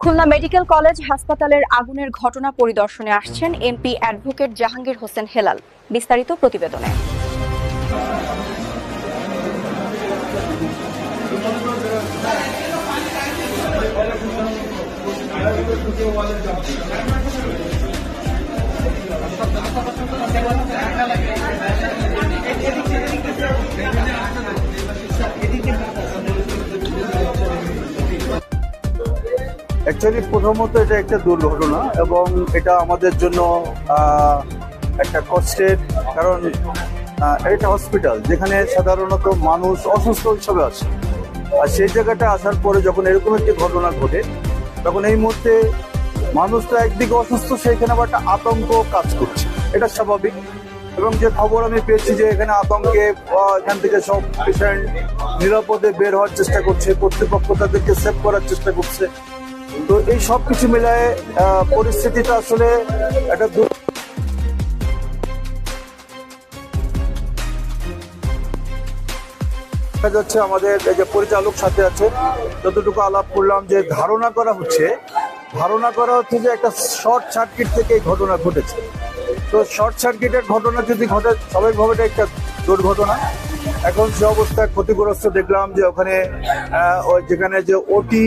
Khulna medical college হাসপাতালের আগুনের ঘটনা পরিদর্শনে আসছেন এমপি অ্যাডভোকেট জাহাঙ্গীর হোসেন হেলাল। বিস্তারিত প্রতিবেদনে। অ্যাকচুয়ালি প্রথমত এটা একটা দুর্ঘটনা এবং এটা আমাদের জন্য একটা কষ্টের, কারণ এটা হসপিটাল যেখানে সাধারণত মানুষ অসুস্থ হিসাবে আসে, আর সেই জায়গাটা আসার পরে যখন এরকম একটি ঘটনা ঘটে তখন এই মুহূর্তে মানুষ তো একদিকে অসুস্থ, সেইখানে আবার একটা আতঙ্ক কাজ করছে, এটা স্বাভাবিক। এবং যে খবর আমি পেয়েছি যে এখানে আতঙ্কে এখান থেকে সব পেশেন্ট নিরাপদে বের হওয়ার চেষ্টা করছে, কর্তৃপক্ষ তাদেরকে সেভ করার চেষ্টা করছে। তো এই সব কিছু মিলায় পরিস্থিতিটা আসলে একটা দেখা যাচ্ছে। আমাদের এই যে পরিচালক সাথে আছে, যতটুকু আলাপ করলাম যে ধারণা করা হচ্ছে যে একটা শর্ট সার্কিট থেকে এই ঘটনা ঘটেছে। তো শর্ট সার্কিটের ঘটনা যদি ঘটে, স্বাভাবিকভাবে এটা একটা দুর্ঘটনা। এখন সে অবস্থায় ক্ষতিগ্রস্ত দেখলাম যে ওখানে যেখানে যে ওটি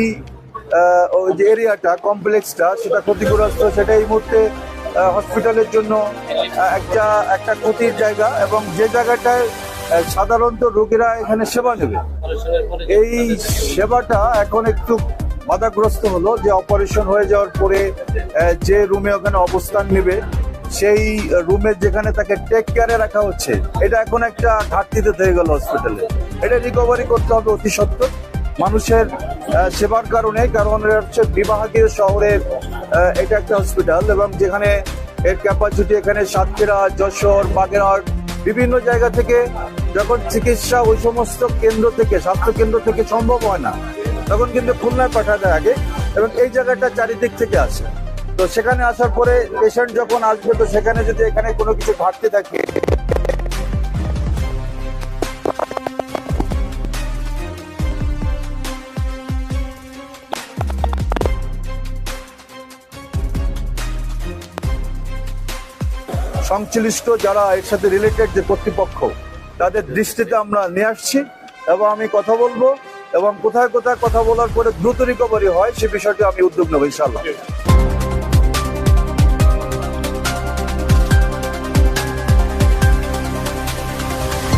ওই যে এরিয়াটা, কমপ্লেক্সটা, সেটা ক্ষতিগ্রস্ত। সেটা এই মুহূর্তে হসপিটালের জন্য একটা ক্ষতির জায়গা, এবং যে জায়গাটায় সাধারণত রোগীরা এখানে সেবা নেবে, এই সেবাটা এখন একটু বাধাগ্রস্ত হলো। যে অপারেশন হয়ে যাওয়ার পরে যে রুমে ওখানে অবস্থান নেবে, সেই রুমে যেখানে তাকে টেক কেয়ারে রাখা হচ্ছে, এটা এখন একটা ঘাটতিতে থেকে গেল হসপিটালে। এটা রিকভারি করতে হবে অতি সত্বর মানুষের সেবার কারণে। কারণ হচ্ছে বিভাগীয় শহরের এটা একটা হসপিটাল, এবং যেখানে এর ক্যাপাসিটি এখানে সাতক্ষীরা, যশোর, বাগেরহাট বিভিন্ন জায়গা থেকে যখন চিকিৎসা ওই সমস্ত কেন্দ্র থেকে, স্বাস্থ্য কেন্দ্র থেকে সম্ভব হয় না, তখন কিন্তু খুলনায় পাঠাতে আগে, এবং এই জায়গাটা চারিদিক থেকে আসে। তো সেখানে আসার পরে পেশেন্ট যখন আসবে, তো সেখানে যদি এখানে কোনো কিছু ঘাটতি থাকে, সংশ্লিষ্ট যারা এর সাথে রিলেটেড যে কর্তৃপক্ষ, তাদের দৃষ্টিতে আমরা নিয়ে আসছি, এবং আমি কথা বলবো, এবং কোথায় কোথায় কথা বলার পরে দ্রুত রিকভারি হয় সে বিষয়টি আমি উদ্যোগ নেব ইনশাআল্লাহ।